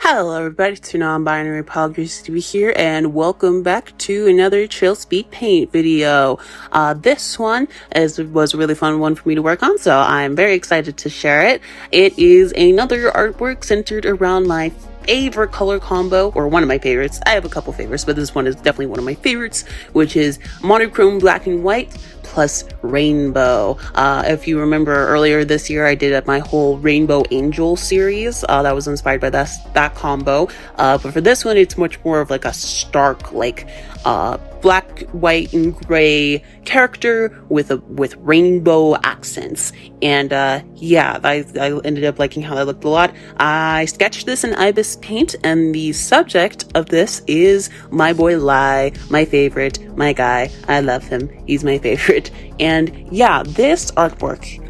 Hello everybody, it's your non-binary apologies to be here, and welcome back to another Chill Speed Paint video. This one was a really fun one for me to work on, so I'm very excited to share it. It is another artwork centered around my favorite color combo, or one of my favorites. I have a couple favorites, but this one is definitely one of my favorites, which is monochrome black and white plus rainbow. If you remember earlier this year, I did my whole Rainbow Angel series that was inspired by that combo. But for this one, it's much more of like a stark, like black, white, and gray character with rainbow accents. And yeah, I ended up liking how that looked a lot. I sketched this in E.V.A paint, and the subject of this is my boy Lai, my favorite, my guy. I love him. He's my favorite. And yeah, this artwork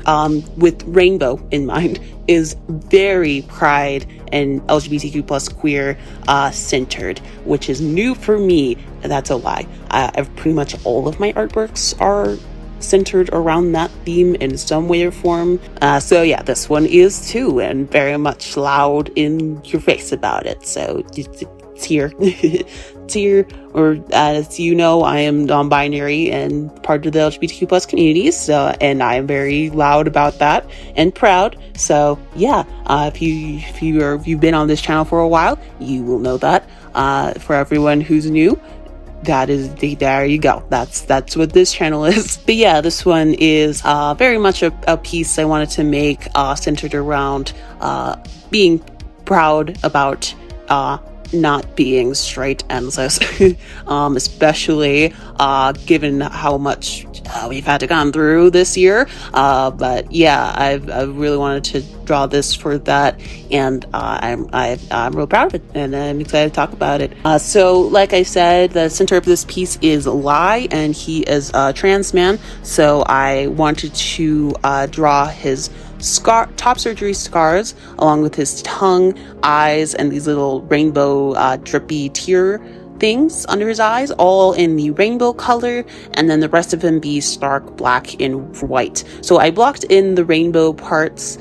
with rainbow in mind is very pride and LGBTQ plus queer centered, which is new for me. That's a lie. I've pretty much all of my artworks are centered around that theme in some way or form. So yeah, this one is too, and very much loud in your face about it. So it's here. It's here. Or as you know, I am non-binary and part of the LGBTQ plus community, so, and I am very loud about that and proud. So yeah, if you've been on this channel for a while, you will know that. For everyone who's new, there you go. That's what this channel is. But yeah, this one is very much a piece I wanted to make centered around being proud about not being straight and cis, especially given how much we've had to come through this year. But yeah, I really wanted to draw this for that, and I'm real proud of it, and I'm excited to talk about it. So like I said, the center of this piece is Lai, and he is a trans man. So I wanted to draw his top surgery scars, along with his tongue, eyes, and these little rainbow drippy tear things under his eyes, all in the rainbow color, and then the rest of him be stark black and white. So I blocked in the rainbow parts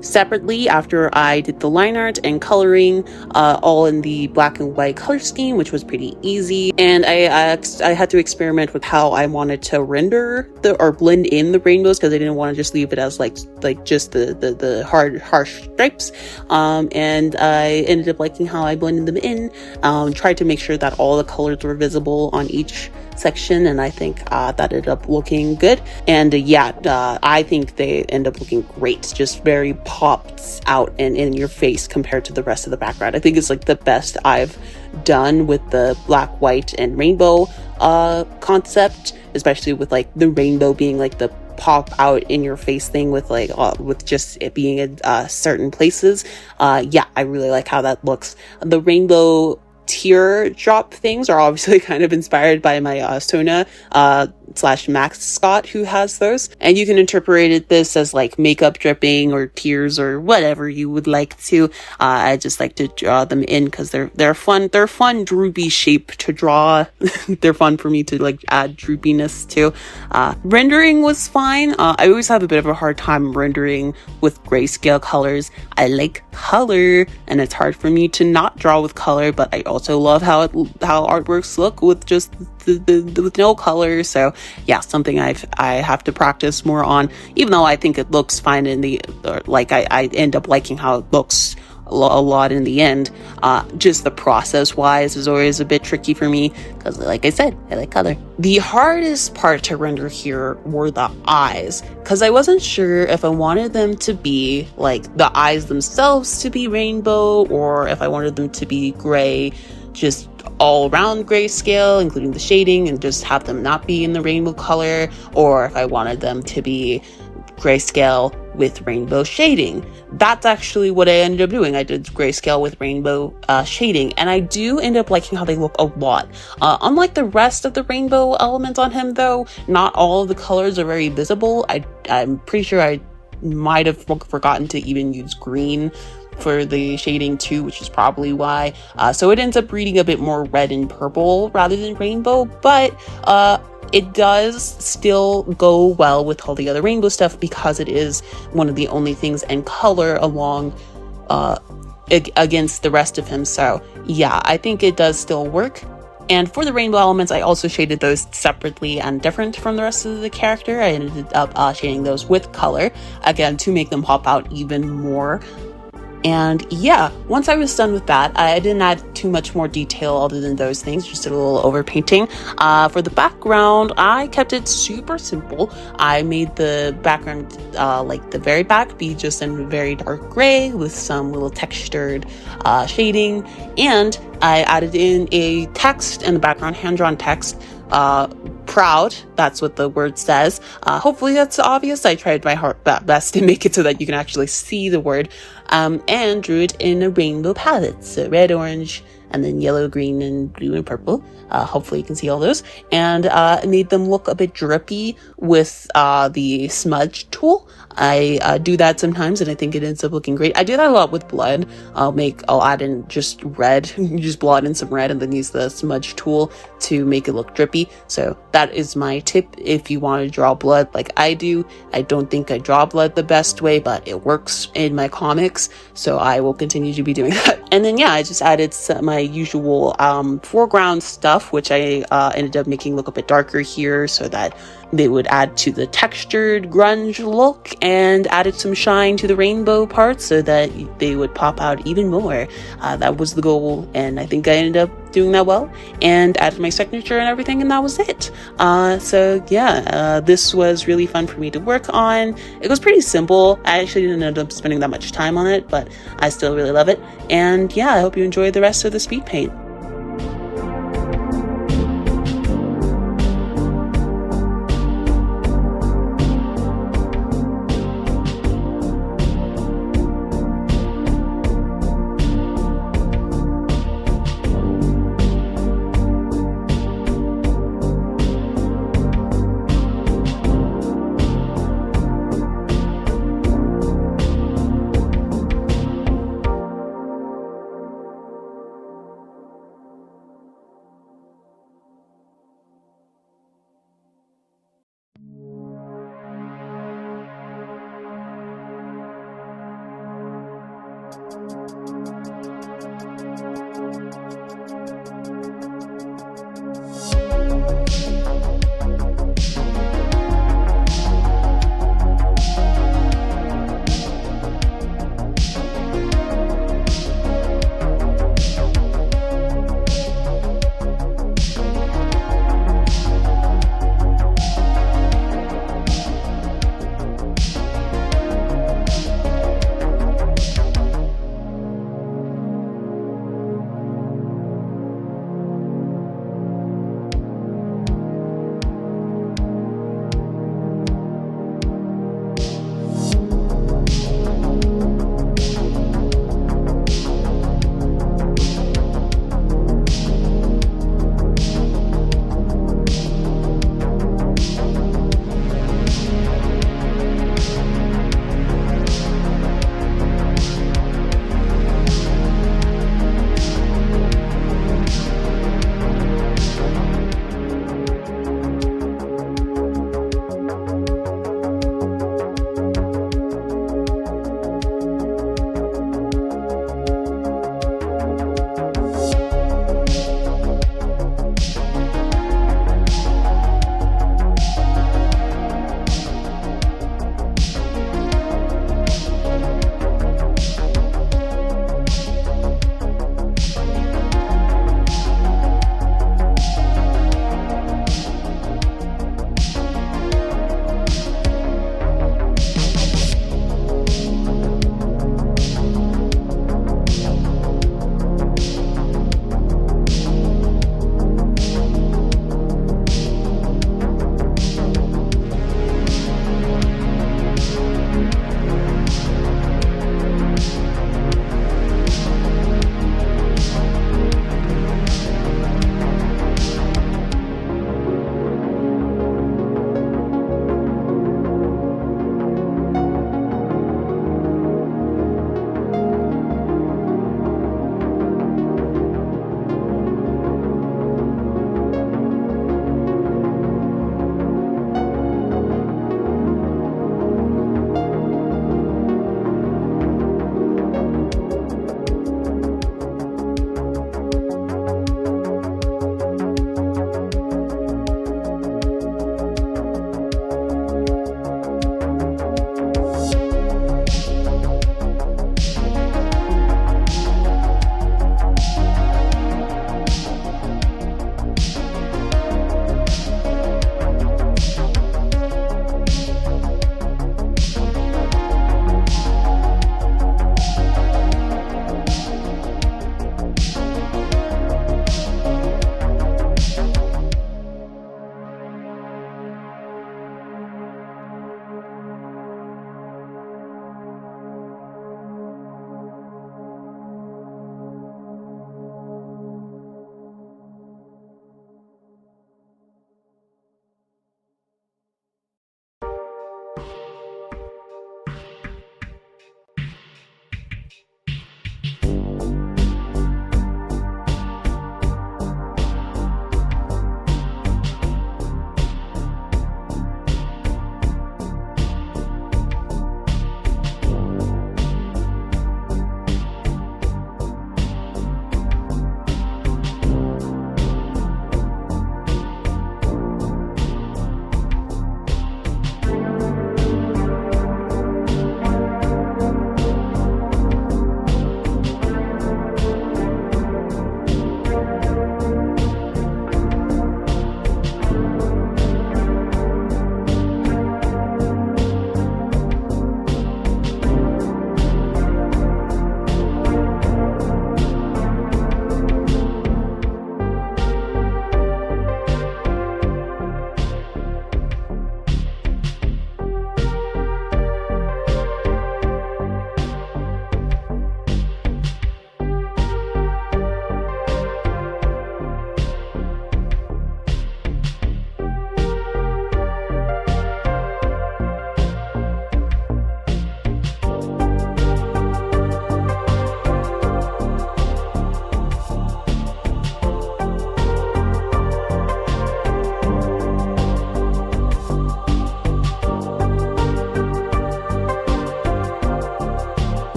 separately after I did the line art and coloring, all in the black and white color scheme, which was pretty easy. And I had to experiment with how I wanted to render or blend in the rainbows, because I didn't want to just leave it as like just the harsh stripes. And I ended up liking how I blended them in. Tried to make sure that all the colors were visible on each section, and I think that ended up looking good. And yeah, I think they end up looking great, just very pops out and in your face compared to the rest of the background. I think it's like the best I've done with the black, white, and rainbow concept, especially with like the rainbow being like the pop out in your face thing with like with just it being in certain places. Yeah, I really like how that looks. The rainbow teardrop things are obviously kind of inspired by my Sona / Max Scott, who has those, and you can interpret this as like makeup dripping or tears or whatever you would like to. I just like to draw them in because they're fun droopy shape to draw. They're fun for me to like add droopiness to. Rendering was fine. I always have a bit of a hard time rendering with grayscale colors. I like color, and it's hard for me to not draw with color, but I also love how artworks look with just with no color. So yeah, something I have to practice more on, even though I think it looks fine in the like I end up liking how it looks a lot in the end. Just the process wise is always a bit tricky for me, because like I said, I like color. The hardest part to render here were the eyes, because I wasn't sure if I wanted them to be like the eyes themselves to be rainbow, or if I wanted them to be gray, just all around grayscale, including the shading, and just have them not be in the rainbow color, or if I wanted them to be grayscale with rainbow shading. That's actually what I ended up doing. I did grayscale with rainbow shading, and I do end up liking how they look a lot. Unlike the rest of the rainbow elements on him though, not all of the colors are very visible. I'm pretty sure I might have forgotten to even use green for the shading too, which is probably why. So it ends up reading a bit more red and purple rather than rainbow, but it does still go well with all the other rainbow stuff, because it is one of the only things in color along against the rest of him. So yeah, I think it does still work. And for the rainbow elements, I also shaded those separately and different from the rest of the character. I ended up shading those with color, again, to make them pop out even more. And yeah, once I was done with that, I didn't add too much more detail other than those things, just a little overpainting. For the background, I kept it super simple. I made the background, like the very back, be just in very dark gray with some little textured shading. And I added in a text in the background, hand-drawn text, proud. That's what the word says. Hopefully that's obvious. I tried my best to make it so that you can actually see the word, and drew it in a rainbow palette. So red, orange, and then yellow, green, and blue, and purple. Hopefully you can see all those. And made them look a bit drippy with the smudge tool. I do that sometimes, and I think it ends up looking great. I do that a lot with blood. I'll add in just red, just blot in some red, and then use the smudge tool to make it look drippy. So that is my tip if you want to draw blood like I do. I don't think I draw blood the best way, but it works in my comics, so I will continue to be doing that. And then yeah, I just added my usual foreground stuff, which I ended up making look a bit darker here so that they would add to the textured grunge look, and added some shine to the rainbow parts so that they would pop out even more. That was the goal, and I think I ended up doing that well, and added my signature and everything, and that was it. So yeah, this was really fun for me to work on. It was pretty simple. I actually didn't end up spending that much time on it, but I still really love it. And yeah, I hope you enjoy the rest of the speed paint.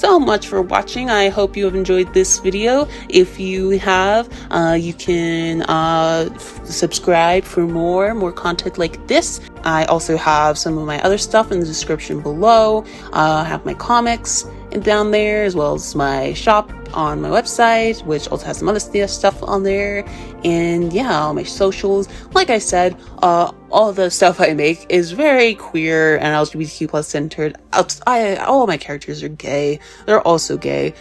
so much for watching. I hope you have enjoyed this video. If you have, you can subscribe for more content like this. I also have some of my other stuff in the description below. I have my comics down there, as well as my shop on my website, which also has some other stuff on there. And yeah, all my socials. Like I said, all the stuff I make is very queer and LGBTQ plus centered. All my characters are gay. They're also gay.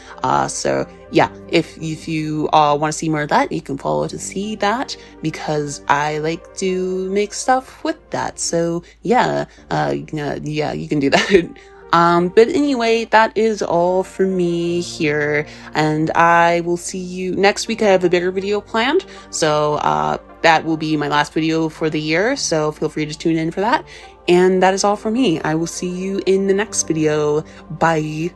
So yeah, if you want to see more of that, you can follow to see that, because I like to make stuff with that. So yeah, you can do that. But anyway, that is all for me here, and I will see you next week. I have a bigger video planned, so that will be my last video for the year, so feel free to tune in for that. And that is all for me. I will see you in the next video. Bye.